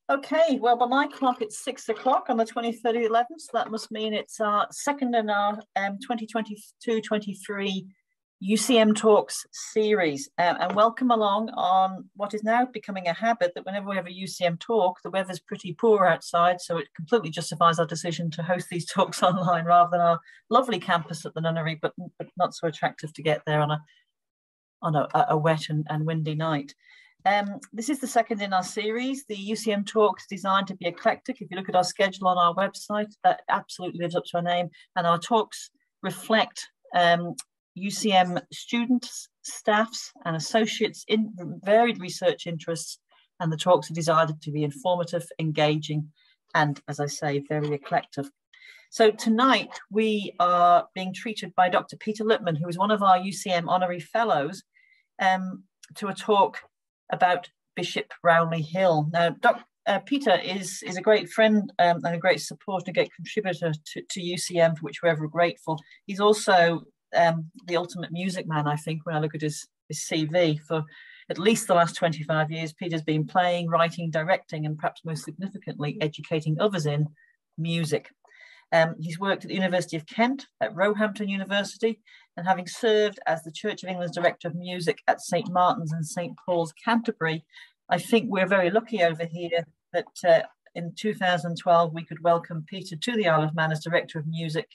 Okay, well, by my clock, it's 6 o'clock on the 23rd of the 11th, so that must mean it's our second in our 2022-23 UCM Talks series. And welcome along on what is now becoming a habit that whenever we have a UCM talk, the weather's pretty poor outside, so it completely justifies our decision to host these talks online rather than our lovely campus at the nunnery, but not so attractive to get there on a wet and windy night. This is the second in our series. The UCM Talk is designed to be eclectic. If you look at our schedule on our website, that absolutely lives up to our name. And our talks reflect UCM students, staffs, and associates in varied research interests. And the talks are designed to be informative, engaging, and, as I say, very eclectic. So tonight we are being treated by Dr. Peter Litman, who is one of our UCM honorary fellows, to a talk about Bishop Rowley Hill. Now, Peter is a great friend and a great supporter and a great contributor to UCM, for which we're ever grateful. He's also the ultimate music man, I think, when I look at his CV. For at least the last 25 years, Peter's been playing, writing, directing, and perhaps most significantly, educating others in music. He's worked at the University of Kent, at Roehampton University, and having served as the Church of England's Director of Music at St. Martin's and St. Paul's, Canterbury, I think we're very lucky over here that in 2012 we could welcome Peter to the Isle of Man as Director of Music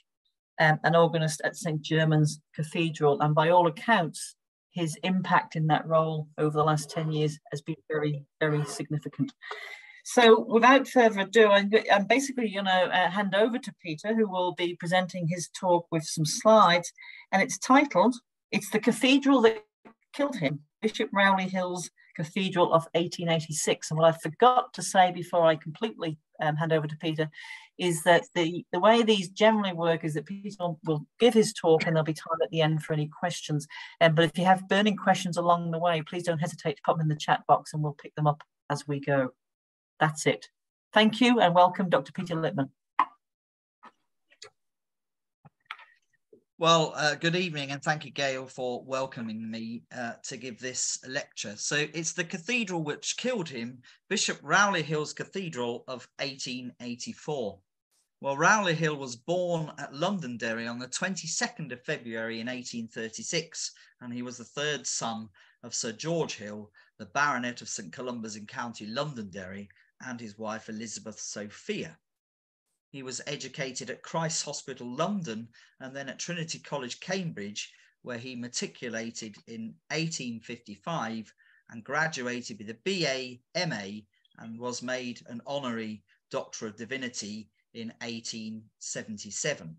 and organist at St. German's Cathedral. And by all accounts, his impact in that role over the last 10 years has been very, very significant. So without further ado, I'm basically going to hand over to Peter, who will be presenting his talk with some slides. And it's titled, "It's the Cathedral That Killed Him, Bishop Rowley Hill's Cathedral of 1886. And what I forgot to say before I completely hand over to Peter is that the way these generally work is that Peter will give his talk and there'll be time at the end for any questions. But if you have burning questions along the way, please don't hesitate to pop them in the chat box and we'll pick them up as we go. That's it. Thank you and welcome, Dr. Peter Litman. Well, good evening and thank you, Gail, for welcoming me to give this lecture. So it's the cathedral which killed him, Bishop Rowley Hill's Cathedral of 1884. Well, Rowley Hill was born at Londonderry on the 22nd of February in 1836, and he was the third son of Sir George Hill, the Baronet of St. Columba's in County Londonderry, and his wife Elizabeth Sophia. He was educated at Christ's Hospital, London, and then at Trinity College, Cambridge, where he matriculated in 1855 and graduated with a BA, MA, and was made an honorary Doctor of Divinity in 1877.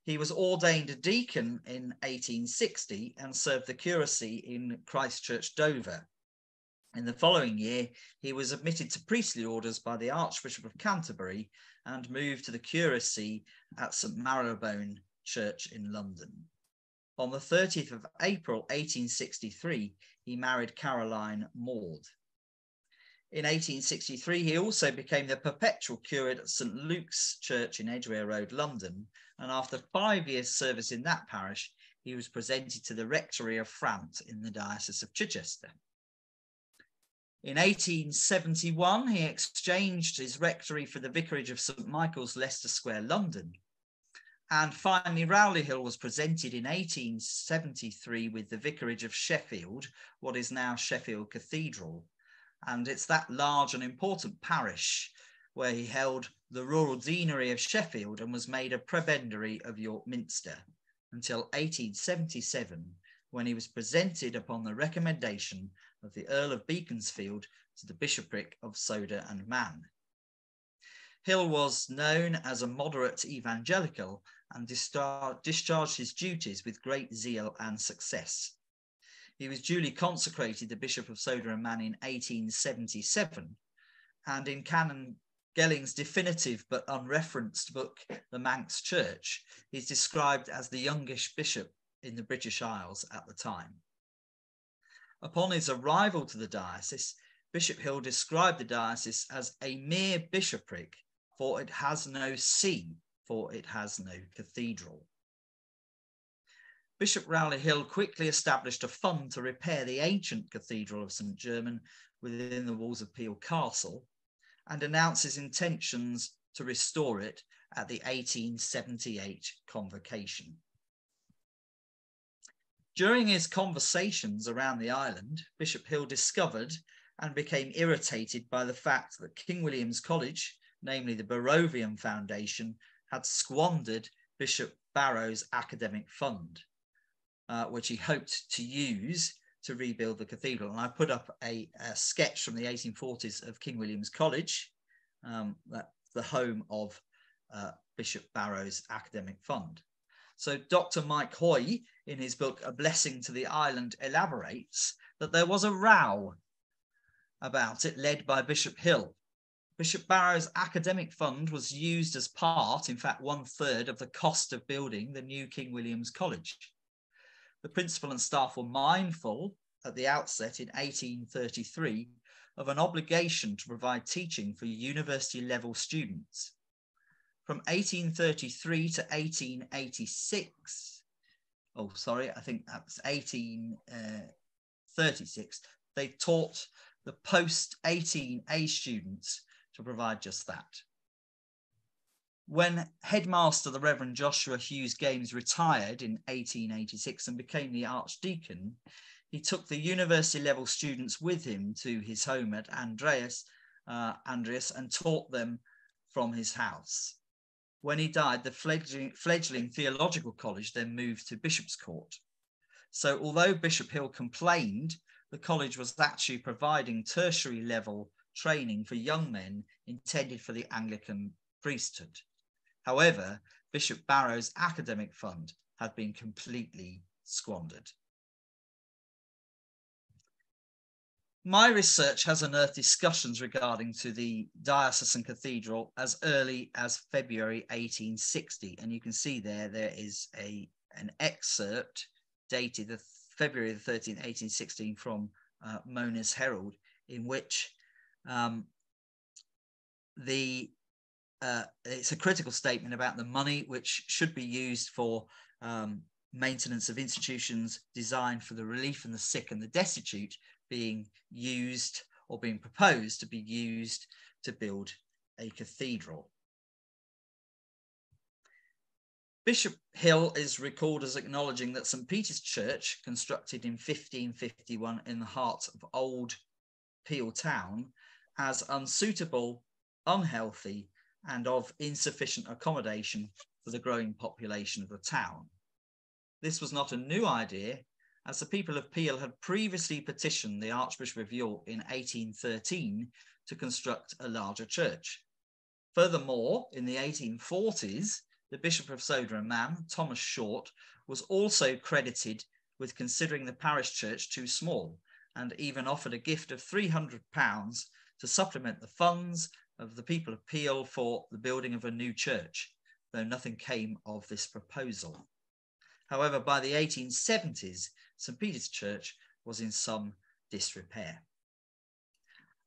He was ordained a deacon in 1860 and served the curacy in Christchurch, Dover. In the following year, he was admitted to priestly orders by the Archbishop of Canterbury and moved to the curacy at St. Marylebone Church in London. On the 30th of April 1863, he married Caroline Maud. In 1863, he also became the perpetual curate at St. Luke's Church in Edgware Road, London, and after 5 years' service in that parish, he was presented to the rectory of Frant in the Diocese of Chichester. In 1871, he exchanged his rectory for the vicarage of St. Michael's, Leicester Square, London. And finally, Rowley Hill was presented in 1873 with the vicarage of Sheffield, what is now Sheffield Cathedral. And it's that large and important parish where he held the rural deanery of Sheffield and was made a prebendary of York Minster until 1877, when he was presented upon the recommendation of the Earl of Beaconsfield to the bishopric of Soda and Man. Hill was known as a moderate evangelical and discharged his duties with great zeal and success. He was duly consecrated the Bishop of Soda and Man in 1877, and in Canon Gelling's definitive but unreferenced book, The Manx Church, he's described as the youngish bishop in the British Isles at the time. Upon his arrival to the diocese, Bishop Hill described the diocese as a mere bishopric, for it has no see, for it has no cathedral. Bishop Rowley Hill quickly established a fund to repair the ancient Cathedral of St. German within the walls of Peel Castle, and announces intentions to restore it at the 1878 convocation. During his conversations around the island, Bishop Hill discovered and became irritated by the fact that King William's College, namely the Barrovian Foundation, had squandered Bishop Barrow's academic fund, which he hoped to use to rebuild the cathedral. And I put up a sketch from the 1840s of King William's College, that's the home of Bishop Barrow's academic fund. So Dr. Mike Hoy, in his book A Blessing to the Island, elaborates that there was a row about it led by Bishop Hill. Bishop Barrow's academic fund was used as part, in fact 1/3 of the cost of building the new King William's College. The principal and staff were mindful at the outset in 1833 of an obligation to provide teaching for university level students. From 1833 to 1886, oh, sorry, I think that was 1836, they taught the post-18A students to provide just that. When headmaster, the Reverend Joshua Hughes Games, retired in 1886 and became the archdeacon, he took the university level students with him to his home at Andreas and taught them from his house. When he died, the fledgling theological college then moved to Bishop's Court. So although Bishop Hill complained, the college was actually providing tertiary level training for young men intended for the Anglican priesthood. However, Bishop Barrow's academic fund had been completely squandered. My research has unearthed discussions regarding to the diocesan cathedral as early as February 1860. And you can see there is an excerpt dated February the 13th, 1816 from Mona's Herald, in which it's a critical statement about the money which should be used for maintenance of institutions designed for the relief of the sick and the destitute being used or being proposed to be used to build a cathedral. Bishop Hill is recalled as acknowledging that St. Peter's Church, constructed in 1551 in the heart of old Peel town, as unsuitable, unhealthy, and of insufficient accommodation for the growing population of the town. This was not a new idea, as the people of Peel had previously petitioned the Archbishop of York in 1813 to construct a larger church. Furthermore, in the 1840s, the Bishop of Soder and Man, Thomas Short, was also credited with considering the parish church too small, and even offered a gift of £300 to supplement the funds of the people of Peel for the building of a new church, though nothing came of this proposal. However, by the 1870s, St. Peter's Church was in some disrepair.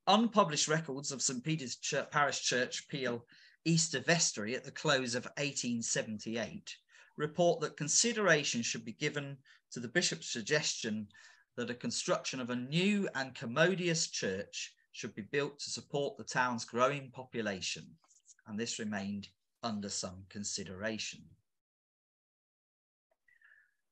Unpublished records of St. Peter's Parish Church, Peel, Easter Vestry at the close of 1878 report that consideration should be given to the bishop's suggestion that a construction of a new and commodious church should be built to support the town's growing population, and this remained under some consideration.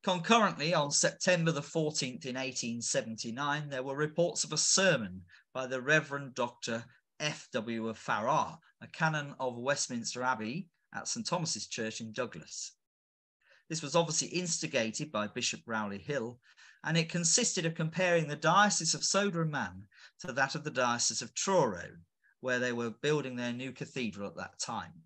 Concurrently, on September the 14th in 1879, there were reports of a sermon by the Reverend Dr. F.W. of Farrar, a canon of Westminster Abbey at St. Thomas's Church in Douglas. This was obviously instigated by Bishop Rowley Hill, and it consisted of comparing the Diocese of Soder and Man to that of the Diocese of Truro, where they were building their new cathedral at that time.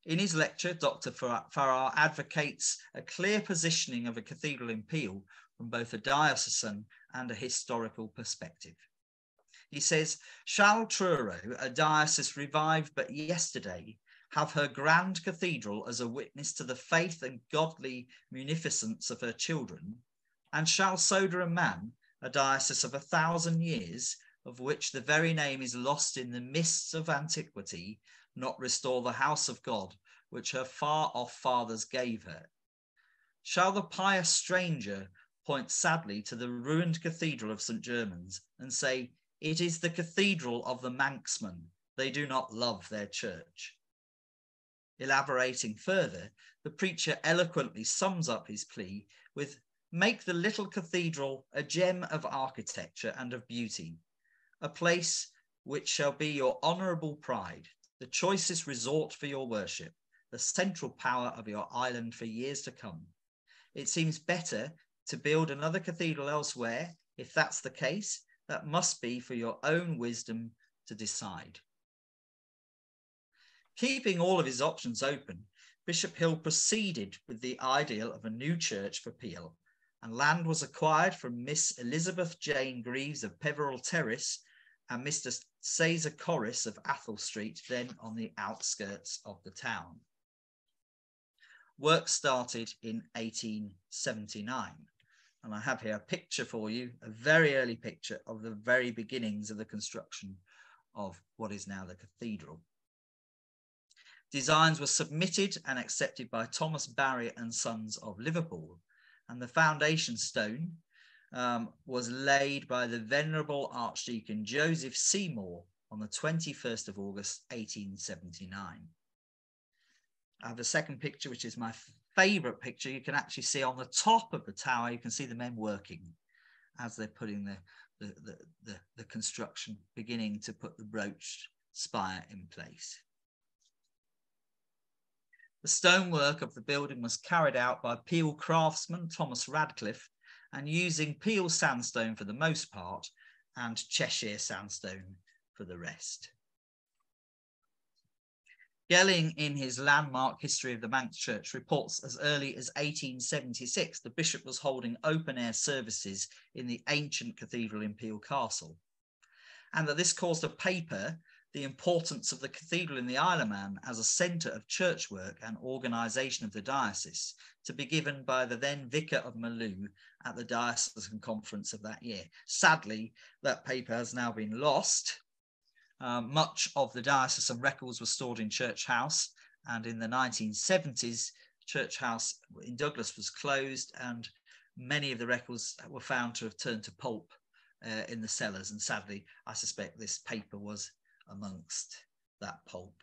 In his lecture, Dr. Farrar advocates a clear positioning of a cathedral in Peel from both a diocesan and a historical perspective. He says, "Shall Truro, a diocese revived but yesterday, have her grand cathedral as a witness to the faith and godly munificence of her children? And shall Soder and Man, a diocese of 1,000 years, of which the very name is lost in the mists of antiquity, not restore the house of God, which her far-off fathers gave her? Shall the pious stranger point sadly to the ruined cathedral of St. Germans and say, 'It is the cathedral of the Manxmen, They do not love their church. Elaborating further, the preacher eloquently sums up his plea with, "Make the little cathedral a gem of architecture and of beauty, a place which shall be your honourable pride, the choicest resort for your worship, the central power of your island for years to come. It seems better to build another cathedral elsewhere. If that's the case, that must be for your own wisdom to decide." Keeping all of his options open, Bishop Hill proceeded with the ideal of a new church for Peel, and land was acquired from Miss Elizabeth Jane Greaves of Peveril Terrace and Mr. Caesar Corris of Athol Street, then on the outskirts of the town. Work started in 1879, and I have here a picture for you, a very early picture of the very beginnings of the construction of what is now the cathedral. Designs were submitted and accepted by Thomas Barry and Sons of Liverpool, and the foundation stone was laid by the Venerable Archdeacon Joseph Seymour on the 21st of August, 1879. I have a second picture, which is my favourite picture. You can actually see on the top of the tower, you can see the men working as they're putting the construction, beginning to put the broached spire in place. The stonework of the building was carried out by Peel craftsman Thomas Radcliffe, and using Peel sandstone for the most part and Cheshire sandstone for the rest. Gelling, in his landmark History of the Manx Church, reports as early as 1876 the bishop was holding open-air services in the ancient cathedral in Peel Castle, and that this caused a paper, The Importance of the Cathedral in the Isle of Man as a Centre of Church Work and Organisation of the Diocese, to be given by the then Vicar of Maloo at the Diocesan Conference of that year. Sadly, that paper has now been lost. Much of the diocesan records were stored in Church House, and in the 1970s, Church House in Douglas was closed, and many of the records were found to have turned to pulp in the cellars, and sadly, I suspect this paper was amongst that pulp.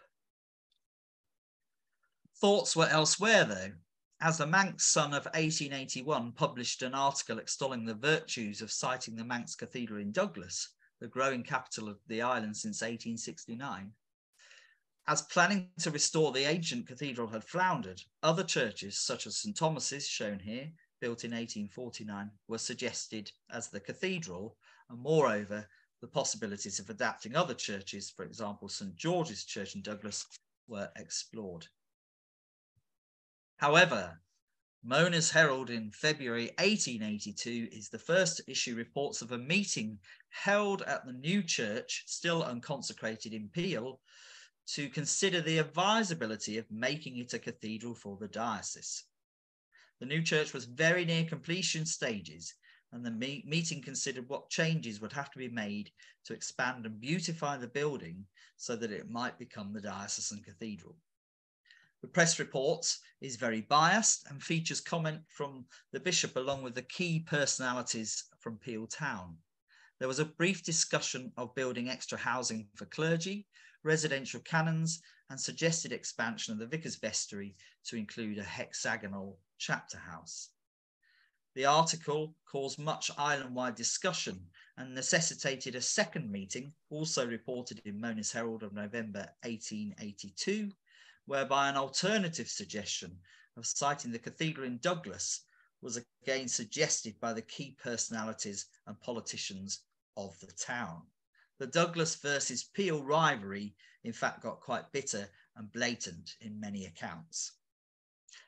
Thoughts were elsewhere, though, as the Manx Sun of 1881 published an article extolling the virtues of siting the Manx Cathedral in Douglas, the growing capital of the island since 1869. As planning to restore the ancient cathedral had floundered, other churches, such as St Thomas's, shown here, built in 1849, were suggested as the cathedral, and moreover, the possibilities of adapting other churches, for example, St George's Church in Douglas, were explored. However, Mona's Herald in February 1882 is the first to issue reports of a meeting held at the new church, still unconsecrated in Peel, to consider the advisability of making it a cathedral for the diocese. The new church was very near completion stages, and the meeting considered what changes would have to be made to expand and beautify the building so that it might become the diocesan cathedral. The press report is very biased and features comment from the bishop along with the key personalities from Peel town. There was a brief discussion of building extra housing for clergy, residential canons, and suggested expansion of the vicar's vestry to include a hexagonal chapter house. The article caused much island-wide discussion and necessitated a second meeting, also reported in Mona's Herald of November 1882, whereby an alternative suggestion of siting the cathedral in Douglas was again suggested by the key personalities and politicians of the town. The Douglas versus Peel rivalry, in fact, got quite bitter and blatant in many accounts.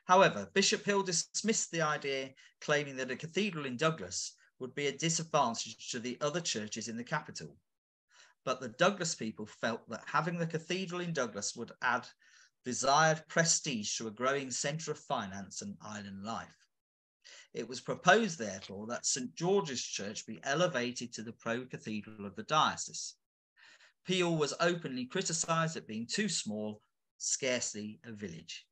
However, Bishop Hill dismissed the idea, claiming that a cathedral in Douglas would be a disadvantage to the other churches in the capital. But the Douglas people felt that having the cathedral in Douglas would add desired prestige to a growing centre of finance and island life. It was proposed, therefore, that St George's Church be elevated to the pro-cathedral of the diocese. Peel was openly criticised at being too small, scarcely a village.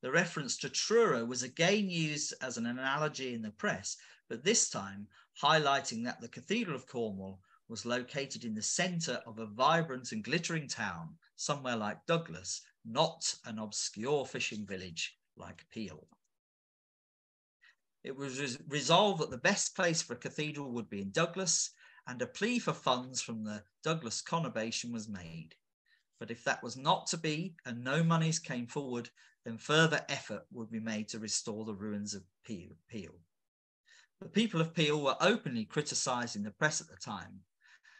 The reference to Truro was again used as an analogy in the press, but this time highlighting that the Cathedral of Cornwall was located in the centre of a vibrant and glittering town, somewhere like Douglas, not an obscure fishing village like Peel. It was resolved that the best place for a cathedral would be in Douglas, and a plea for funds from the Douglas conurbation was made. But if that was not to be, and no monies came forward, then further effort would be made to restore the ruins of Peel. The people of Peel were openly criticised in the press at the time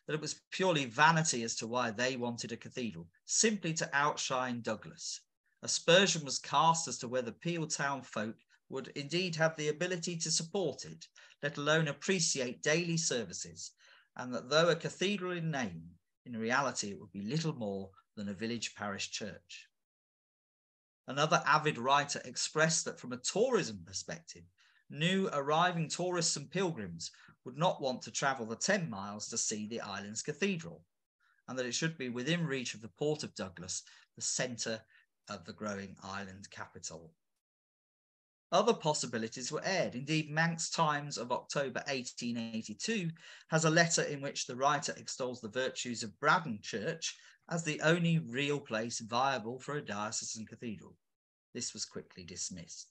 that it was purely vanity as to why they wanted a cathedral, simply to outshine Douglas. Aspersion was cast as to whether Peel town folk would indeed have the ability to support it, let alone appreciate daily services, and that though a cathedral in name, in reality it would be little more than a village parish church. Another avid writer expressed that from a tourism perspective, new arriving tourists and pilgrims would not want to travel the 10 miles to see the island's cathedral, and that it should be within reach of the port of Douglas, the centre of the growing island capital. Other possibilities were aired. Indeed, Manx Times of October 1882 has a letter in which the writer extols the virtues of Braddon Church as the only real place viable for a diocesan cathedral. This was quickly dismissed.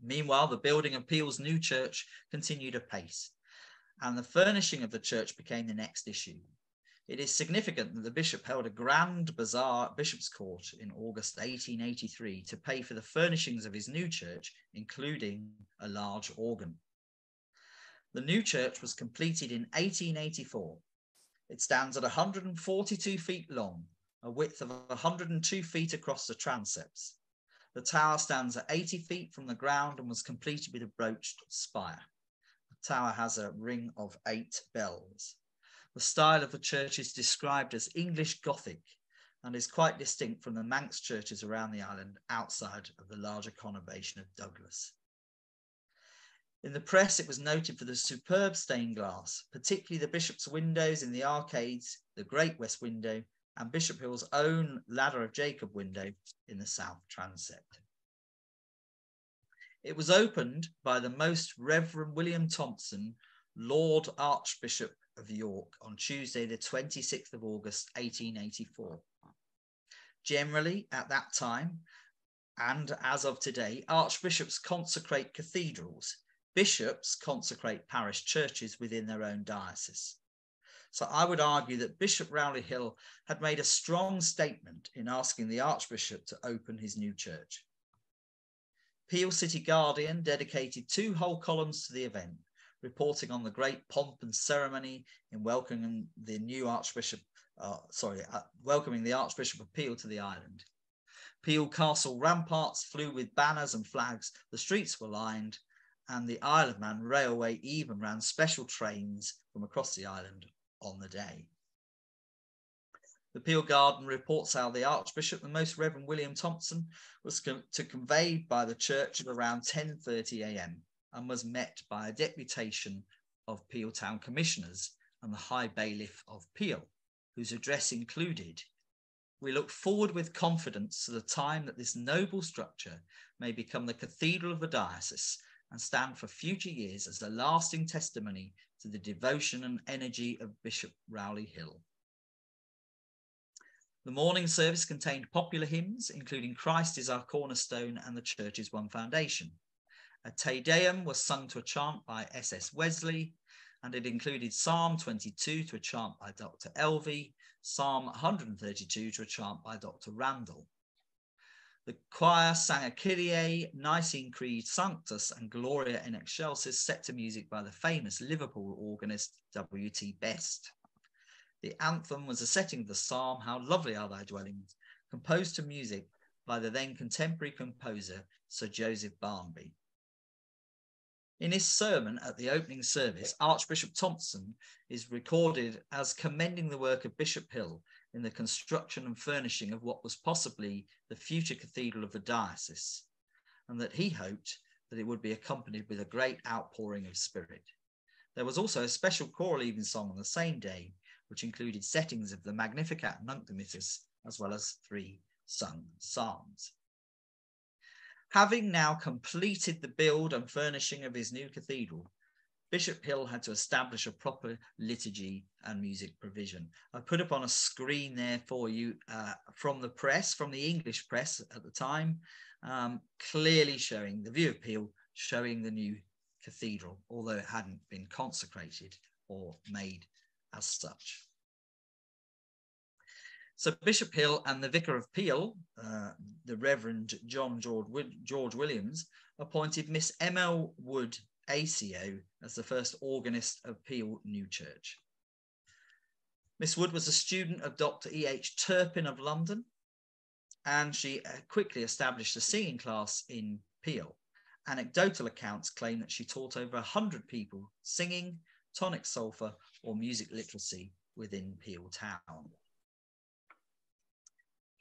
Meanwhile, the building of Peel's new church continued apace, and the furnishing of the church became the next issue. It is significant that the bishop held a grand bazaar at Bishop's Court in August 1883 to pay for the furnishings of his new church, including a large organ. The new church was completed in 1884. It stands at 142 feet long, a width of 102 feet across the transepts. The tower stands at 80 feet from the ground and was completed with a broached spire. The tower has a ring of 8 bells. The style of the church is described as English Gothic and is quite distinct from the Manx churches around the island outside of the larger conurbation of Douglas. In the press, it was noted for the superb stained glass, particularly the bishop's windows in the arcades, the Great West window, and Bishop Hill's own Ladder of Jacob window in the south transept. It was opened by the Most Reverend William Thompson, Lord Archbishop of York, on Tuesday the 26th of August 1884. Generally, at that time, and as of today, archbishops consecrate cathedrals. Bishops consecrate parish churches within their own diocese. So I would argue that Bishop Rowley Hill had made a strong statement in asking the Archbishop to open his new church. Peel City Guardian dedicated 2 whole columns to the event, reporting on the great pomp and ceremony in welcoming the new Archbishop, welcoming the Archbishop of Peel to the island. Peel Castle ramparts flew with banners and flags, the streets were lined, and the Isle of Man Railway even ran special trains from across the island on the day. The Peel Garden reports how the Archbishop, the Most Reverend William Thompson, was conveyed by the church at around 10:30 a.m. and was met by a deputation of Peel Town Commissioners and the High Bailiff of Peel, whose address included, "We look forward with confidence to the time that this noble structure may become the cathedral of the diocese and stand for future years as a lasting testimony to the devotion and energy of Bishop Rowley Hill." The morning service contained popular hymns, including "Christ is our cornerstone" and "The Church is one foundation." A Te Deum was sung to a chant by S.S. Wesley, and it included Psalm 22 to a chant by Dr. Elvey, Psalm 132 to a chant by Dr. Randall. The choir sang a Kyrie, Nicene Creed, Sanctus, and Gloria in Excelsis, set to music by the famous Liverpool organist W.T. Best. The anthem was a setting of the psalm, "How Lovely Are Thy Dwellings," composed to music by the then contemporary composer Sir Joseph Barnby. In his sermon at the opening service, Archbishop Thompson is recorded as commending the work of Bishop Hill in the construction and furnishing of what was possibly the future cathedral of the diocese, and that he hoped that it would be accompanied with a great outpouring of spirit. There was also a special choral evensong on the same day, which included settings of the Magnificat and Nunc Dimittis, as well as 3 sung psalms. Having now completed the build and furnishing of his new cathedral, Bishop Hill had to establish a proper liturgy and music provision. I put up on a screen there for you from the press, from the English press at the time, clearly showing the view of Peel, showing the new cathedral, although it hadn't been consecrated or made as such. So Bishop Hill and the Vicar of Peel, the Reverend John George Williams, appointed Miss M.L. Wood ACO as the first organist of Peel New Church. Miss Wood was a student of Dr. E.H. Turpin of London, and she quickly established a singing class in Peel. Anecdotal accounts claim that she taught over 100 people singing, tonic solfa, or music literacy within Peel town.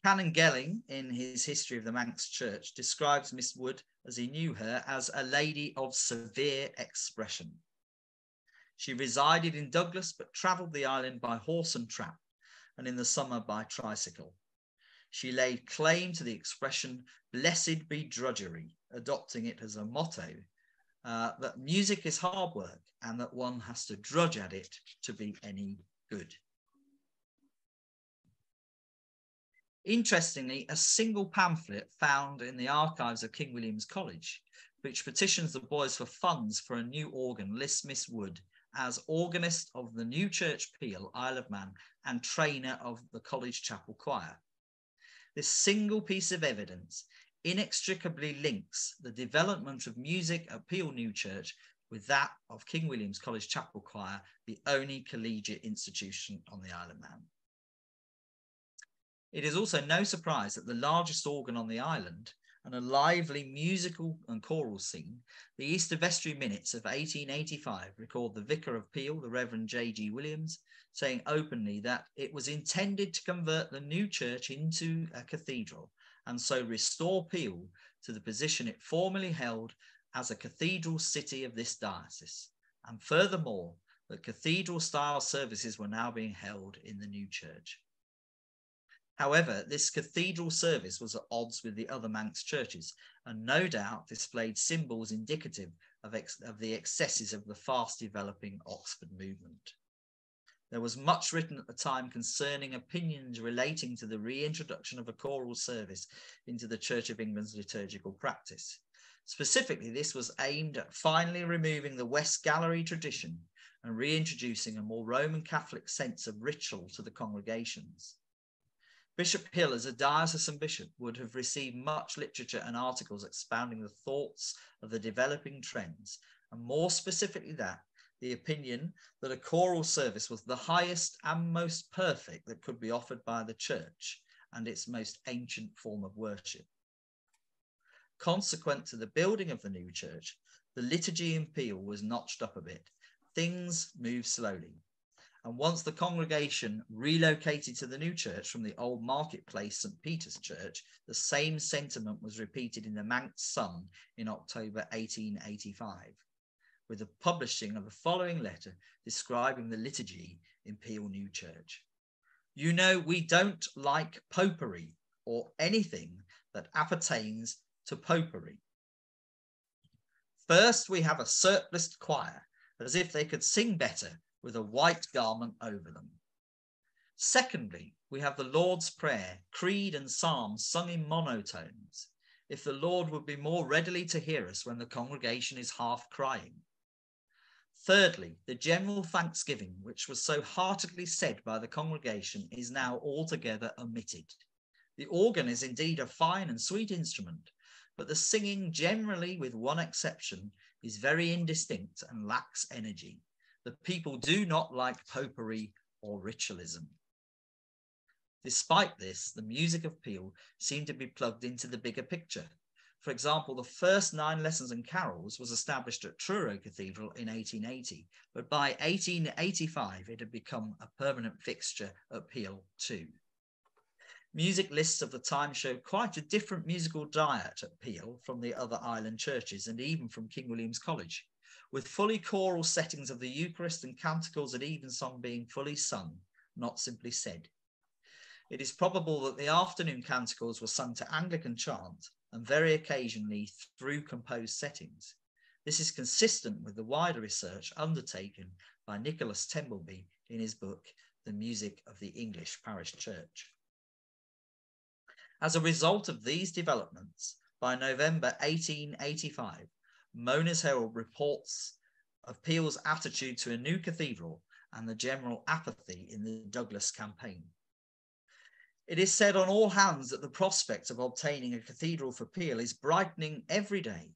Canon Gelling, in his History of the Manx Church, describes Miss Wood, as he knew her, as a lady of severe expression. She resided in Douglas, but travelled the island by horse and trap, and in the summer by tricycle. She laid claim to the expression, "Blessed be drudgery," adopting it as a motto, that music is hard work and that one has to drudge at it to be any good. Interestingly, a single pamphlet found in the archives of King William's College, which petitions the boys for funds for a new organ, lists Miss Wood as organist of the New Church Peel, Isle of Man, and trainer of the College Chapel Choir. This single piece of evidence inextricably links the development of music at Peel New Church with that of King William's College Chapel Choir, the only collegiate institution on the Isle of Man. It is also no surprise that the largest organ on the island and a lively musical and choral scene, the Easter Vestry Minutes of 1885 record the Vicar of Peel, the Reverend J.G. Williams, saying openly that it was intended to convert the new church into a cathedral and so restore Peel to the position it formerly held as a cathedral city of this diocese, and furthermore, that cathedral-style services were now being held in the new church. However, this cathedral service was at odds with the other Manx churches and no doubt displayed symbols indicative of the excesses of the fast-developing Oxford movement. There was much written at the time concerning opinions relating to the reintroduction of a choral service into the Church of England's liturgical practice. Specifically, this was aimed at finally removing the West Gallery tradition and reintroducing a more Roman Catholic sense of ritual to the congregations. Bishop Hill, as a diocesan bishop, would have received much literature and articles expounding the thoughts of the developing trends, and more specifically the opinion that a choral service was the highest and most perfect that could be offered by the church and its most ancient form of worship. Consequent to the building of the new church, the liturgy in Peel was notched up a bit. Things moved slowly. And once the congregation relocated to the new church from the old marketplace St. Peter's Church, the same sentiment was repeated in the Manx Sun in October 1885, with the publishing of the following letter describing the liturgy in Peel New Church. "You know, we don't like popery or anything that appertains to popery. First, we have a surpliced choir, as if they could sing better with a white garment over them. Secondly, we have the Lord's Prayer, Creed and Psalms sung in monotones, if the Lord would be more readily to hear us when the congregation is half crying. Thirdly, the general thanksgiving, which was so heartily said by the congregation, is now altogether omitted. The organ is indeed a fine and sweet instrument, but the singing, generally with one exception, is very indistinct and lacks energy. The people do not like popery or ritualism." Despite this, the music of Peel seemed to be plugged into the bigger picture. For example, the first 9 lessons and carols was established at Truro Cathedral in 1880, but by 1885 it had become a permanent fixture at Peel too. Music lists of the time show quite a different musical diet at Peel from the other island churches and even from King William's College, with fully choral settings of the Eucharist and canticles at evensong being fully sung, not simply said. It is probable that the afternoon canticles were sung to Anglican chant and very occasionally through composed settings. This is consistent with the wider research undertaken by Nicholas Tembleby in his book, The Music of the English Parish Church. As a result of these developments, by November 1885, Mona's Herald reports of Peel's attitude to a new cathedral and the general apathy in the Douglas campaign. It is said on all hands that the prospect of obtaining a cathedral for Peel is brightening every day,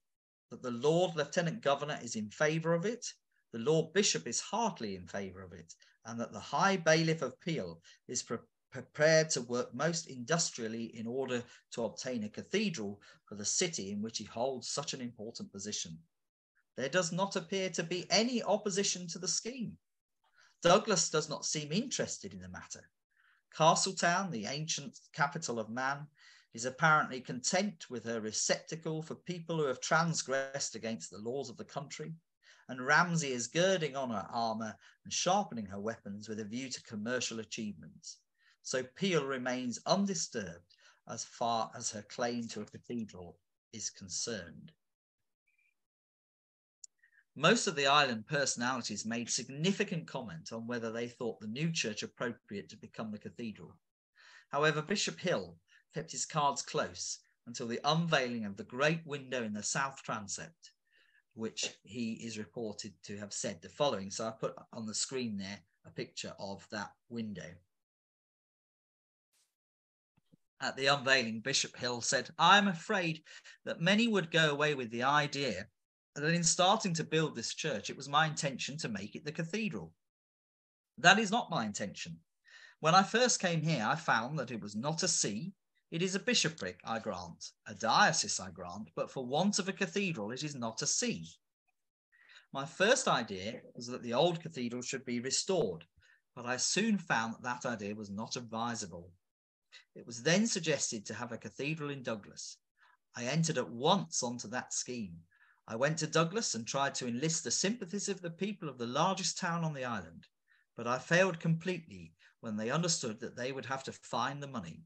that the Lord Lieutenant Governor is in favour of it, the Lord Bishop is heartily in favour of it, and that the High Bailiff of Peel is prepared to work most industrially in order to obtain a cathedral for the city in which he holds such an important position. There does not appear to be any opposition to the scheme. Douglas does not seem interested in the matter. Castletown, the ancient capital of man, is apparently content with her receptacle for people who have transgressed against the laws of the country, and Ramsey is girding on her armour and sharpening her weapons with a view to commercial achievements. So Peel remains undisturbed as far as her claim to a cathedral is concerned. Most of the island personalities made significant comment on whether they thought the new church appropriate to become the cathedral. However, Bishop Hill kept his cards close until the unveiling of the great window in the south transept, which he is reported to have said the following. So I put on the screen there a picture of that window. At the unveiling, Bishop Hill said, "I am afraid that many would go away with the idea that in starting to build this church, it was my intention to make it the cathedral. That is not my intention. When I first came here, I found that it was not a see. It is a bishopric, I grant, a diocese, I grant, but for want of a cathedral, it is not a see. My first idea was that the old cathedral should be restored, but I soon found that that idea was not advisable. It was then suggested to have a cathedral in Douglas. I entered at once onto that scheme. I went to Douglas and tried to enlist the sympathies of the people of the largest town on the island, but I failed completely when they understood that they would have to find the money.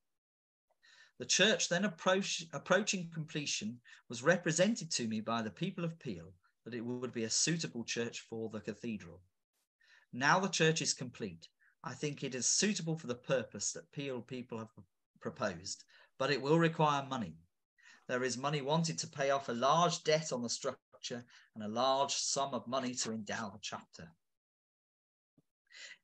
The church then approaching completion was represented to me by the people of Peel that it would be a suitable church for the cathedral. Now the church is complete. I think it is suitable for the purpose that Peel people have proposed, but it will require money. There is money wanted to pay off a large debt on the structure and a large sum of money to endow the chapter.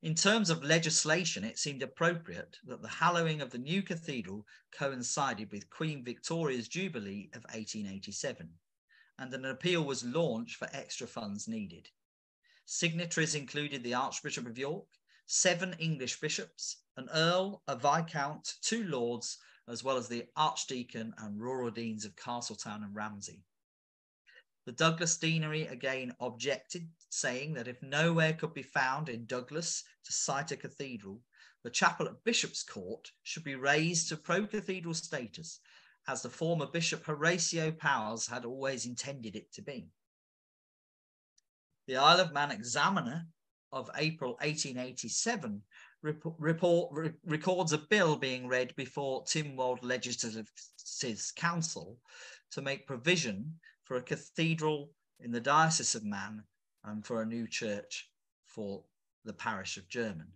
In terms of legislation, it seemed appropriate that the hallowing of the new cathedral coincided with Queen Victoria's Jubilee of 1887, and an appeal was launched for extra funds needed. Signatories included the Archbishop of York, 7 English bishops, an earl, a viscount, 2 lords, as well as the Archdeacon and rural deans of Castletown and Ramsey. The Douglas Deanery again objected, saying that if nowhere could be found in Douglas to site a cathedral, the chapel at Bishop's Court should be raised to pro-cathedral status, as the former Bishop Horatio Powers had always intended it to be. The Isle of Man Examiner of April 1887 records a bill being read before Tynwald Legislative Council to make provision for a cathedral in the Diocese of Man and for a new church for the parish of German.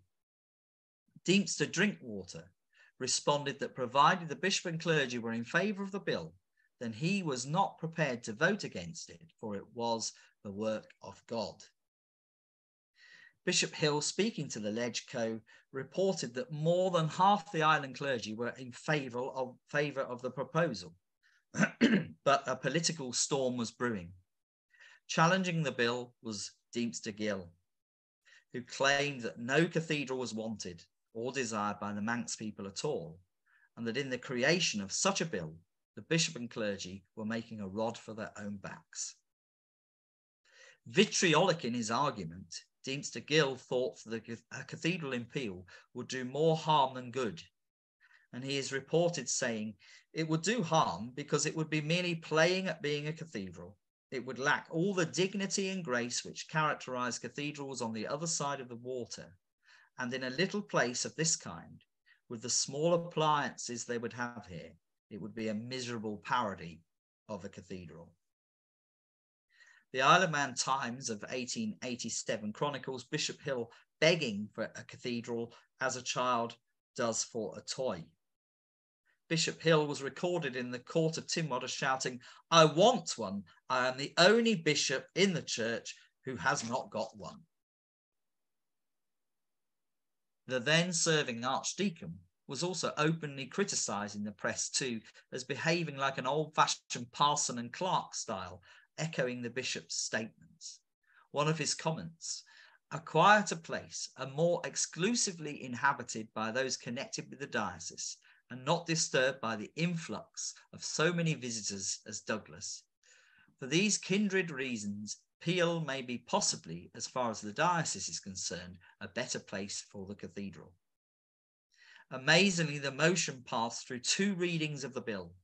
Deemster Drinkwater responded that provided the bishop and clergy were in favour of the bill, then he was not prepared to vote against it, for it was the work of God. Bishop Hill, speaking to the Legco, reported that more than half the island clergy were in favour of the proposal, but a political storm was brewing. Challenging the bill was Deemster Gill, who claimed that no cathedral was wanted or desired by the Manx people at all, and that in the creation of such a bill, the bishop and clergy were making a rod for their own backs. Vitriolic in his argument, Deemster Gill thought that a cathedral in Peel would do more harm than good, and he is reported saying it would do harm because it would be merely playing at being a cathedral. It would lack all the dignity and grace which characterise cathedrals on the other side of the water, and in a little place of this kind, with the small appliances they would have here, it would be a miserable parody of a cathedral. The Isle of Man Times of 1887 chronicles Bishop Hill begging for a cathedral as a child does for a toy. Bishop Hill was recorded in the court of Tynwald as shouting, "I want one. I am the only bishop in the church who has not got one." The then serving archdeacon was also openly criticising the press too as behaving like an old-fashioned parson and clerk style, echoing the bishop's statements. One of his comments, "A quieter place and more exclusively inhabited by those connected with the diocese and not disturbed by the influx of so many visitors as Douglas. For these kindred reasons, Peel may be possibly, as far as the diocese is concerned, a better place for the cathedral." Amazingly, the motion passed through 2 readings of the bill.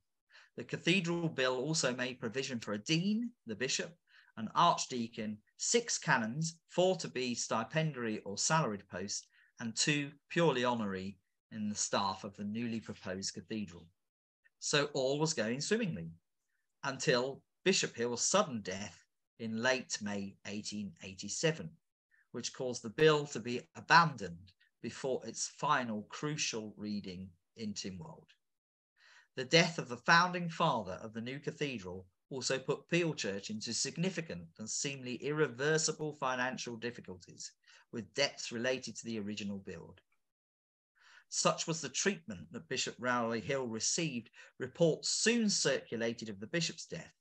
The cathedral bill also made provision for a dean, the bishop, an archdeacon, 6 canons, 4 to be stipendiary or salaried posts, and 2 purely honorary in the staff of the newly proposed cathedral. So all was going swimmingly until Bishop Hill's sudden death in late May 1887, which caused the bill to be abandoned before its final crucial reading in Tynwald. The death of the founding father of the new cathedral also put Peel Church into significant and seemingly irreversible financial difficulties, with debts related to the original build. Such was the treatment that Bishop Rowley Hill received. Reports soon circulated of the bishop's death,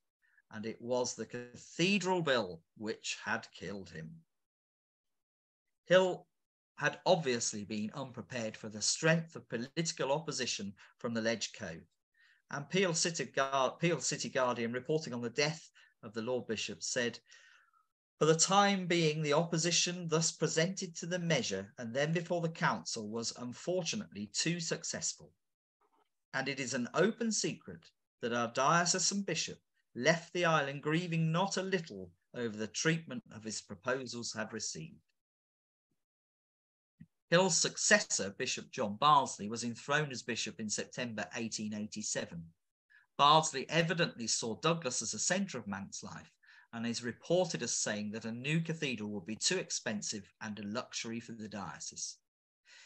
and it was the cathedral bill which had killed him. Hill had obviously been unprepared for the strength of political opposition from the Ledge Co. And Peel City Guardian, reporting on the death of the Lord Bishop, said, "For the time being, the opposition thus presented to the measure and then before the council was unfortunately too successful. And it is an open secret that our diocesan bishop left the island grieving not a little over the treatment of his proposals had received." Hill's successor, Bishop John Bardsley, was enthroned as bishop in September 1887. Bardsley evidently saw Douglas as a centre of Manx life and is reported as saying that a new cathedral would be too expensive and a luxury for the diocese.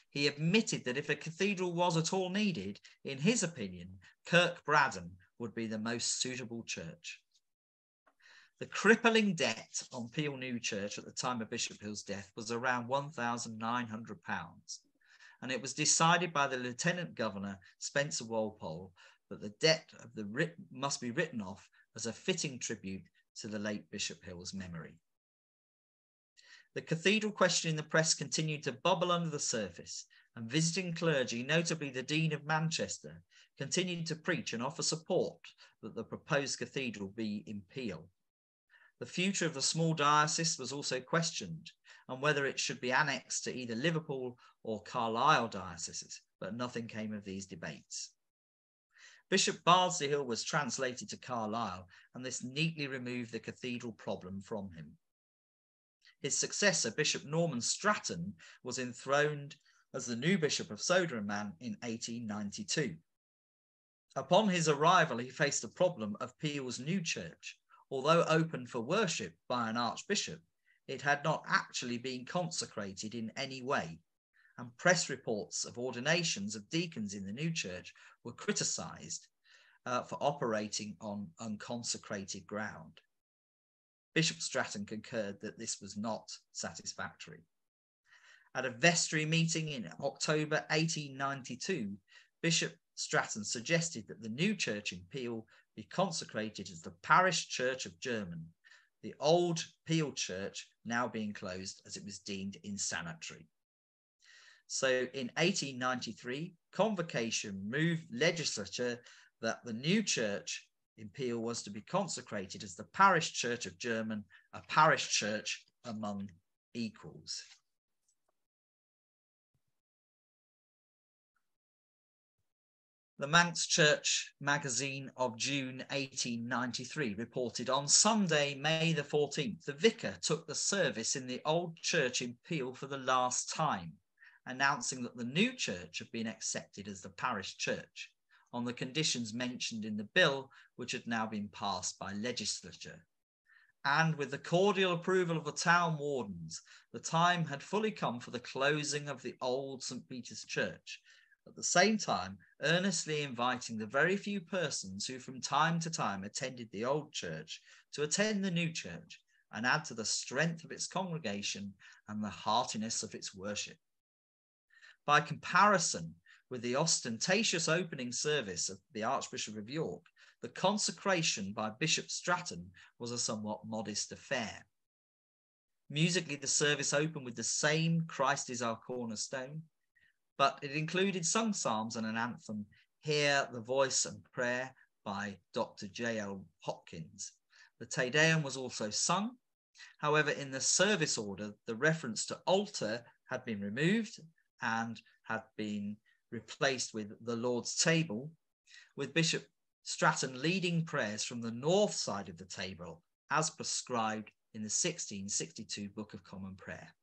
He admitted that if a cathedral was at all needed, in his opinion, Kirkbraden would be the most suitable church. The crippling debt on Peel New Church at the time of Bishop Hill's death was around £1,900, and it was decided by the Lieutenant Governor, Spencer Walpole, that the debt of the must be written off as a fitting tribute to the late Bishop Hill's memory. The cathedral question in the press continued to bubble under the surface, and visiting clergy, notably the Dean of Manchester, continued to preach and offer support that the proposed cathedral be in Peel. The future of the small diocese was also questioned, and whether it should be annexed to either Liverpool or Carlisle dioceses, but nothing came of these debates. Bishop Bardsley Hill was translated to Carlisle, and this neatly removed the cathedral problem from him. His successor, Bishop Norman Stratton, was enthroned as the new Bishop of Soderman in 1892. Upon his arrival, he faced the problem of Peel's new church. Although open for worship by an archbishop, it had not actually been consecrated in any way, and press reports of ordinations of deacons in the new church were criticised for operating on unconsecrated ground. Bishop Stratton concurred that this was not satisfactory. At a vestry meeting in October 1892, Bishop Stratton suggested that the new church in Peel be consecrated as the parish church of German, the old Peel church now being closed as it was deemed insanitary. So in 1893, Convocation moved legislature that the new church in Peel was to be consecrated as the parish church of German, a parish church among equals. The Manx Church magazine of June 1893 reported, on Sunday, May the 14th, the vicar took the service in the old church in Peel for the last time, announcing that the new church had been accepted as the parish church on the conditions mentioned in the bill, which had now been passed by legislature. and with the cordial approval of the town wardens, the time had fully come for the closing of the old St. Peter's Church, at the same time earnestly inviting the very few persons who from time to time attended the old church to attend the new church and add to the strength of its congregation and the heartiness of its worship. By comparison with the ostentatious opening service of the Archbishop of York, the consecration by Bishop Stratton was a somewhat modest affair. Musically, the service opened with the same "Christ is our cornerstone," but it included sung psalms and an anthem, "Hear the Voice and Prayer" by Dr. J.L. Hopkins. The Te Deum was also sung. However, in the service order, the reference to altar had been removed and had been replaced with the Lord's table, with Bishop Stratton leading prayers from the north side of the table, as prescribed in the 1662 Book of Common Prayer.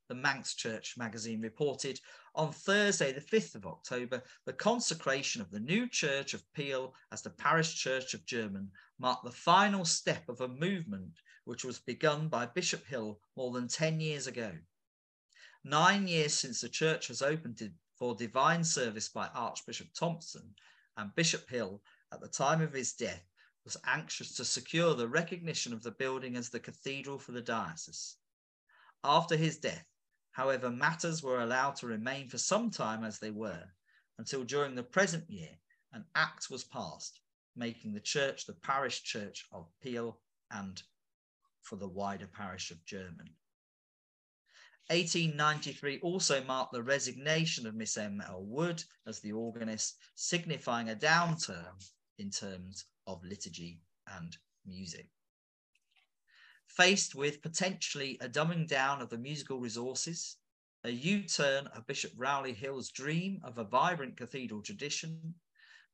The Manx Church magazine reported on Thursday, the 5th of October, the consecration of the new church of Peel as the parish church of German marked the final step of a movement which was begun by Bishop Hill more than 10 years ago. 9 years since the church was opened for divine service by Archbishop Thompson, and Bishop Hill, at the time of his death, was anxious to secure the recognition of the building as the cathedral for the diocese. After his death, however, matters were allowed to remain for some time as they were, until during the present year an act was passed, making the church the parish church of Peel and for the wider parish of German. 1893 also marked the resignation of Miss M.L. Wood as the organist, signifying a downturn in terms of liturgy and music. Faced with potentially a dumbing down of the musical resources, a U-turn of Bishop Rowley Hill's dream of a vibrant cathedral tradition,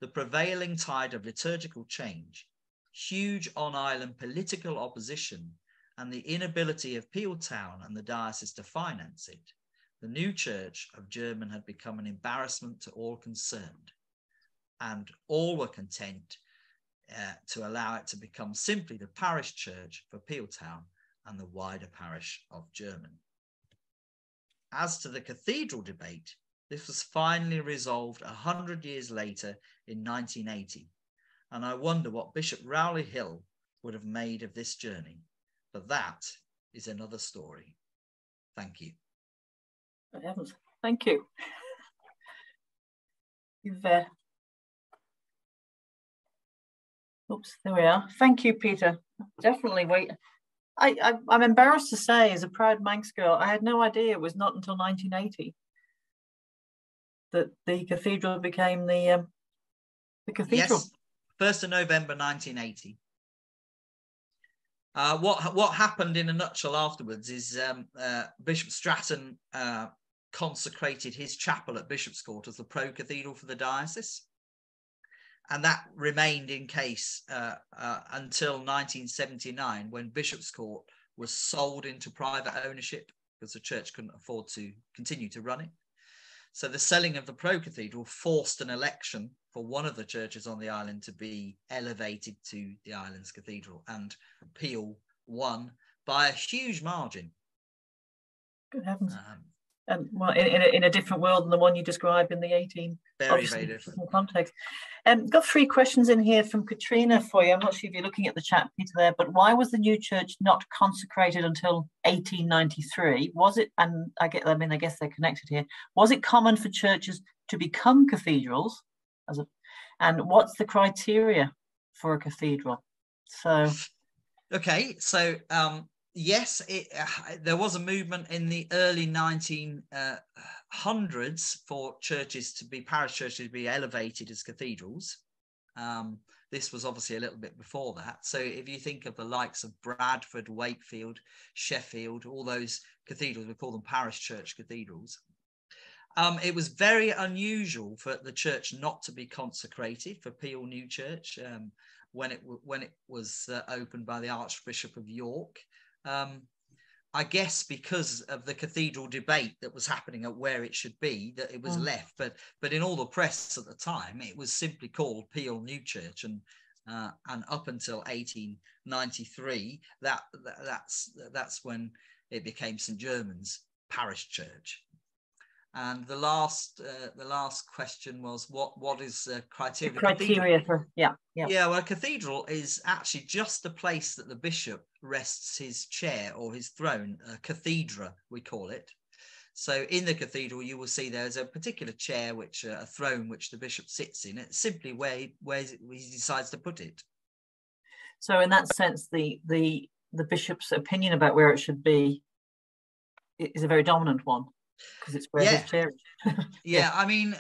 the prevailing tide of liturgical change, huge on-island political opposition, and the inability of Peel Town and the diocese to finance it, the new church of German had become an embarrassment to all concerned, and all were content to allow it to become simply the parish church for Peel Town and the wider parish of German. As to the cathedral debate, this was finally resolved 100 years later in 1980, and I wonder what Bishop Rowley Hill would have made of this journey. But that is another story. Thank you. Good heavens. Thank you. You've oops, there we are. Thank you, Peter. Definitely wait. I'm embarrassed to say, as a proud Manx girl, I had no idea it was not until 1980 that the cathedral became the cathedral. Yes, 1st of November 1980. What happened in a nutshell afterwards is Bishop Stratton consecrated his chapel at Bishop's Court as the pro-cathedral for the diocese. And that remained in case until 1979, when Bishop's Court was sold into private ownership because the church couldn't afford to continue to run it. So the selling of the pro-cathedral forced an election for one of the churches on the island to be elevated to the island's cathedral, and Peel won by a huge margin. Good heavens. And well, in a different world than the one you described in the 18. Very different context. Got 3 questions in here from Katrina for you. I'm not sure if you're looking at the chat, Peter, there, but why was the new church not consecrated until 1893? Was it, and I guess they're connected here, was it common for churches to become cathedrals? And what's the criteria for a cathedral? So, okay, so yes, there was a movement in the early 1900s for parish churches to be elevated as cathedrals. This was obviously a little bit before that. So if you think of the likes of Bradford, Wakefield, Sheffield, all those cathedrals, we call them parish church cathedrals. It was very unusual for the church not to be consecrated for Peel New Church when it was opened by the Archbishop of York. I guess because of the cathedral debate that was happening at where it should be, that it was left. But in all the press at the time, it was simply called Peel New Church, and and up until 1893, that's when it became St. German's parish church. And the last question was what is criteria? The criteria for yeah. Yeah, well, a cathedral is actually just the place that the bishop rests his chair or his throne, a cathedra we call it. So in the cathedral, you will see there's a particular chair, a throne, which the bishop sits in. It's simply where he decides to put it. So in that sense, the bishop's opinion about where it should be is a very dominant one, because it's where his chair is. Yeah, I mean,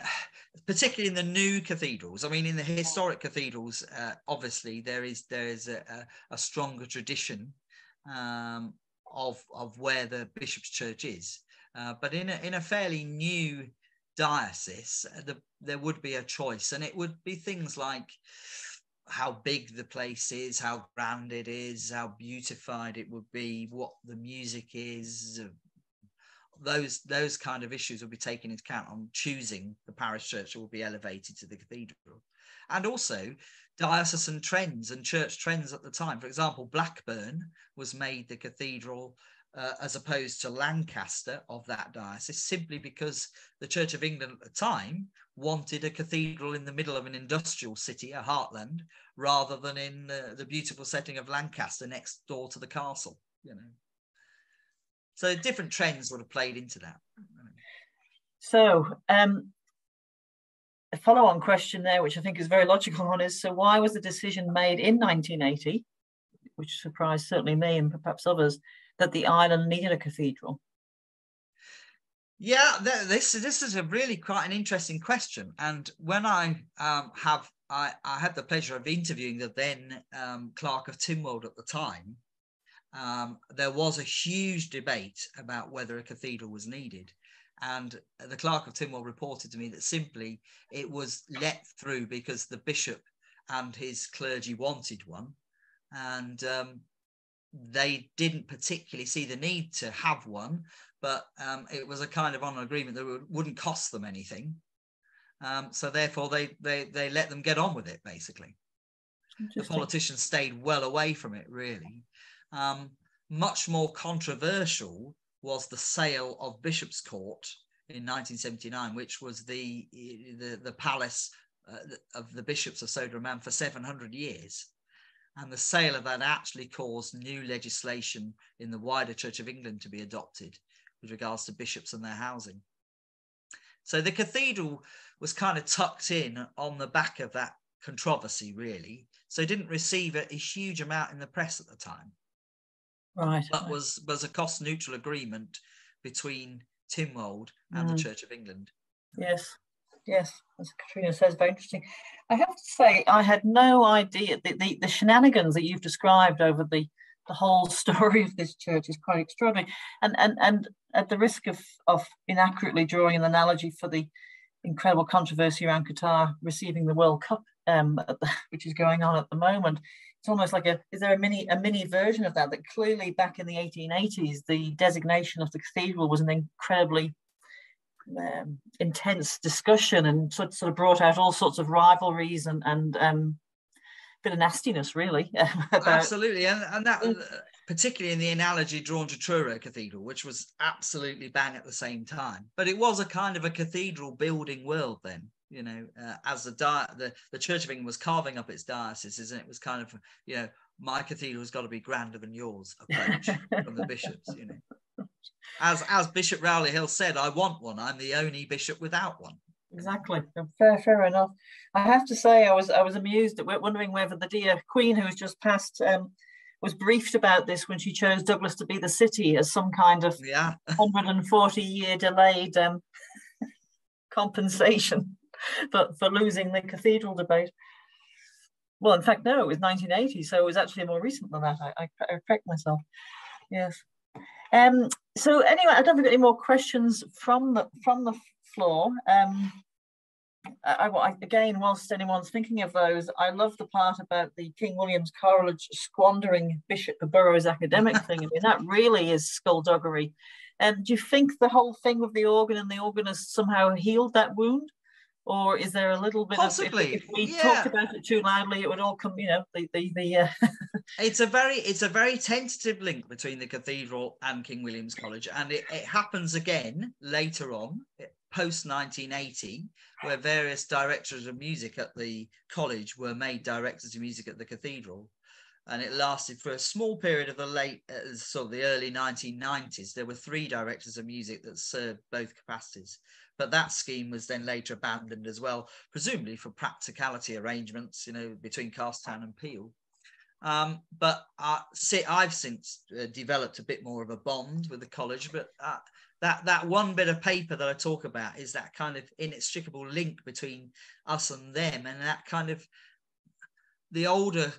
particularly in the new cathedrals. I mean, in the historic cathedrals, obviously there is a stronger tradition of where the bishop's church is. But in a fairly new diocese, there would be a choice, and it would be things like how big the place is, how grand it is, how beautified it would be, what the music is. Those kind of issues will be taken into account on choosing the parish church that will be elevated to the cathedral. And also diocesan trends and church trends at the time. For example, Blackburn was made the cathedral as opposed to Lancaster of that diocese, simply because the Church of England at the time wanted a cathedral in the middle of an industrial city, a heartland, rather than in the beautiful setting of Lancaster next door to the castle, you know. So different trends would have played into that. So a follow-on question there, which I think is very logical one, is, so why was the decision made in 1980, which surprised certainly me and perhaps others, that the island needed a cathedral? Yeah, this is a really quite an interesting question. And when I had the pleasure of interviewing the then Clerk of Tynwald at the time, there was a huge debate about whether a cathedral was needed. And the Clerk of Tynwald reported to me that simply it was let through because the bishop and his clergy wanted one. And they didn't particularly see the need to have one, but it was a kind of on an agreement that wouldn't cost them anything. So therefore they let them get on with it, basically. The politicians stayed well away from it, really. Much more controversial was the sale of Bishop's Court in 1979, which was the palace of the bishops of Sodor-Man for 700 years. And the sale of that actually caused new legislation in the wider Church of England to be adopted with regards to bishops and their housing. So the cathedral was kind of tucked in on the back of that controversy, really. So it didn't receive a huge amount in the press at the time. Right. But was a cost-neutral agreement between Tynwald and the Church of England. Yes, as Katrina says, very interesting. I have to say, I had no idea the shenanigans that you've described over the whole story of this church is quite extraordinary. And at the risk of inaccurately drawing an analogy for the incredible controversy around Qatar receiving the World Cup, which is going on at the moment, it's almost like is there a mini version of that clearly back in the 1880s, the designation of the cathedral was an incredibly intense discussion and sort of brought out all sorts of rivalries and bit of nastiness, really. Absolutely, and that particularly in the analogy drawn to Truro Cathedral, which was absolutely bang at the same time. But it was a kind of a cathedral building world then, you know, as the Church of England was carving up its dioceses, and it was kind of, you know, my cathedral's got to be grander than yours approach from the bishops, you know. As Bishop Rowley Hill said, I want one. I'm the only bishop without one. Exactly. Fair enough. I have to say, I was amused at wondering whether the dear Queen, who has just passed, was briefed about this when she chose Douglas to be the city as some kind of 140-year delayed compensation for losing the cathedral debate. Well, in fact, no, it was 1980, so it was actually more recent than that. I correct myself. Yes. So anyway, I don't think we've got any more questions from the floor. Again, whilst anyone's thinking of those, I love the part about the King William's College squandering Bishop Burroughs' academic thing. I mean, that really is skullduggery. Do you think the whole thing with the organ and the organist somehow healed that wound? or is there a little bit of Possibly, if we talked yeah. about it too loudly, it would all come, you know, It's a very tentative link between the cathedral and King William's College, and it happens again later on, post 1980, where various directors of music at the college were made directors of music at the cathedral, and it lasted for a small period of the sort of the early 1990s. There were 3 directors of music that served both capacities, but that scheme was then later abandoned as well, presumably for practicality arrangements, you know, between Castertown and Peel. But I've since developed a bit more of a bond with the college, but that one bit of paper that I talk about is that kind of inextricable link between us and them, and that kind of, the older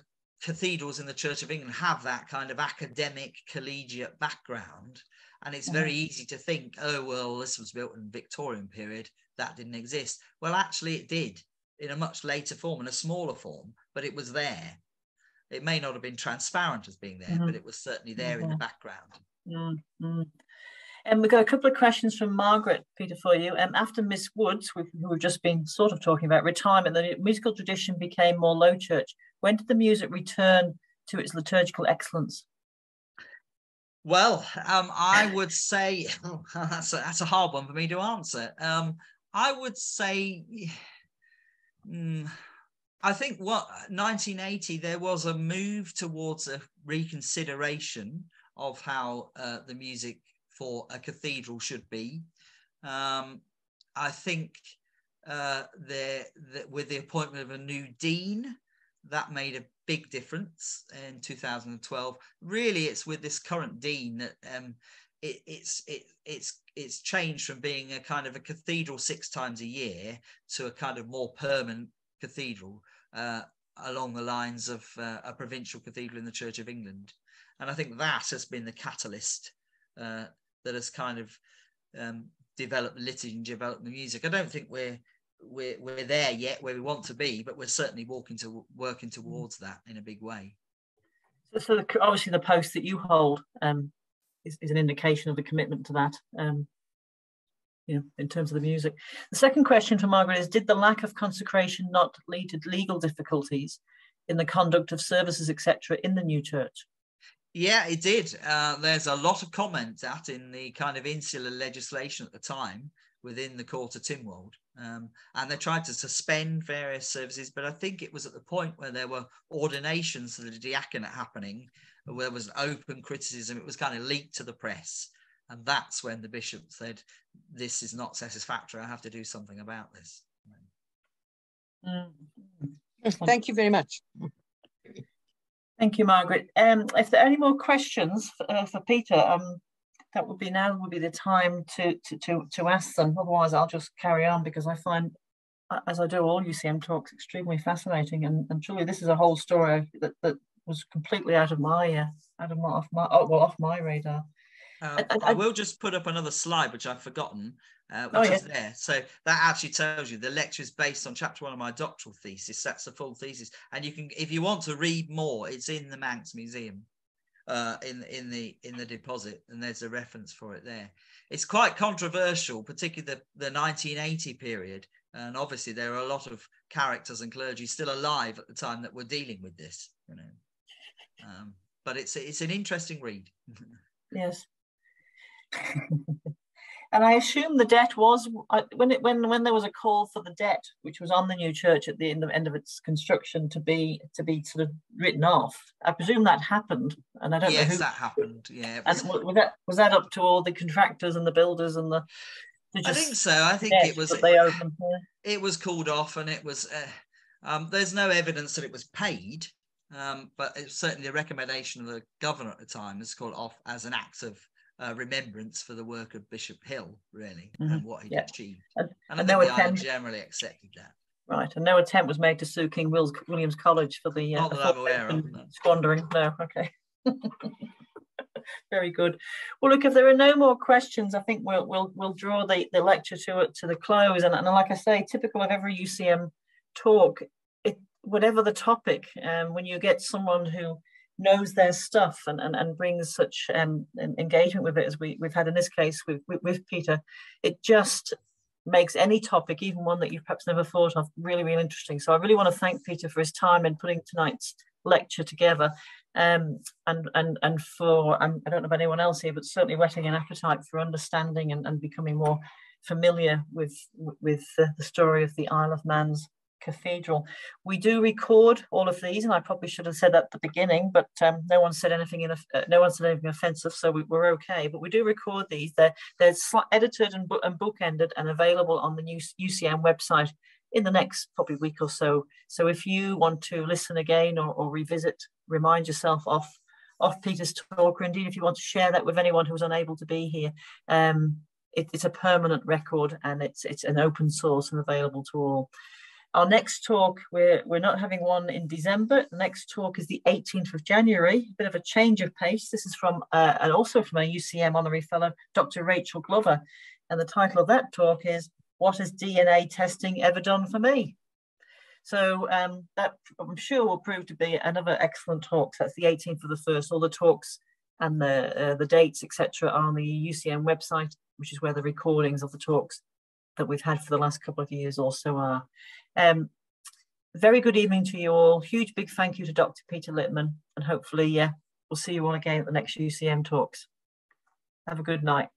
cathedrals in the Church of England have that kind of academic collegiate background, and it's very easy to think, oh well, this was built in the Victorian period, that didn't exist. Well, actually it did, in a much later form, in a smaller form, but it was there. It may not have been transparent as being there, but it was certainly there in the background. And we've got a couple of questions from Margaret, Peter, for you. After Miss Woods, who we've just been sort of talking about retirement, the musical tradition became more low church. When did the music return to its liturgical excellence? Well, I would say that's a hard one for me to answer. I would say, I think 1980, there was a move towards a reconsideration of how the music for a cathedral should be. I think with the appointment of a new dean, that made a big difference in 2012. Really, it's with this current dean that it's changed from being a kind of a cathedral 6 times a year to a kind of more permanent cathedral, along the lines of a provincial cathedral in the Church of England. And I think that has been the catalyst that has kind of developed the liturgy and developed the music. I don't think we're there yet where we want to be, but we're certainly working towards that in a big way. So obviously the post that you hold is an indication of the commitment to that, you know, in terms of the music. The second question from Margaret is, did the lack of consecration not lead to legal difficulties in the conduct of services, etc., in the new church? Yeah, it did. There's a lot of comment out in the kind of insular legislation at the time within the Court of Tynwald. And they tried to suspend various services, but I think it was at the point where there were ordinations to the diaconate happening, where there was open criticism. It was kind of leaked to the press. And that's when the bishop said, this is not satisfactory. I have to do something about this. Thank you very much. Thank you, Margaret. If there are any more questions for Peter, that would be the time to ask them. Otherwise, I'll just carry on, because I find, as I do all UCM talks, extremely fascinating. And truly, this is a whole story that was completely off my radar. I will just put up another slide, which I've forgotten, which is there. So that actually tells you the lecture is based on chapter 1 of my doctoral thesis. That's the full thesis. And you can, if you want to read more, it's in the Manx Museum, in the deposit, and there's a reference for it there. It's quite controversial, particularly the 1980 period. And obviously there are a lot of characters and clergy still alive at the time that were dealing with this, you know. But it's an interesting read. Yes. And I assume the debt was, when there was a call for the debt, which was on the new church at the end of its construction, to be sort of written off. I presume that happened, and I don't know who. Yes, that happened. Yeah. And was that up to all the contractors and the builders and the? I think so. I think it was. It was called off, and it was. There's no evidence that it was paid, but it's certainly a recommendation of the governor at the time. It's called off as an act of remembrance for the work of Bishop Hill, really, and what he'd achieved. And I think the island generally accepted that. Right, and no attempt was made to sue King William's College for the not that I'm aware of, squandering. No, okay. Very good. Well, look, if there are no more questions, I think we'll draw the lecture to the close. And like I say, typical of every UCM talk, whatever the topic, when you get someone who knows their stuff and brings such engagement with it as we've had in this case with Peter, it just makes any topic, even one that you've perhaps never thought of, really, really interesting. So I really want to thank Peter for his time in putting tonight's lecture together, and for, I don't know about anyone else here, but certainly whetting an appetite for understanding and becoming more familiar with the story of the Isle of Man's Cathedral. We do record all of these, and I probably should have said that at the beginning, but no one said anything offensive, so we're okay. But we do record these. They're edited and bookended and available on the new UCM website in the next probably week or so. So if you want to listen again or revisit, remind yourself of Peter's talk, or indeed if you want to share that with anyone who's unable to be here, it's a permanent record, and it's an open source and available to all. Our next talk, we're not having one in December. The next talk is the 18th of January, a bit of a change of pace. This is from, and also from a UCM honorary fellow, Dr. Rachel Glover. And the title of that talk is, "What has DNA testing ever done for me?" So that I'm sure will prove to be another excellent talk. So that's the 18th of the 1st. All the talks and the dates, etc., are on the UCM website, which is where the recordings of the talks that we've had for the last couple of years also are. Very good evening to you all. Huge big thank you to Dr. Peter Litman, and hopefully we'll see you all again at the next UCM talks. Have a good night.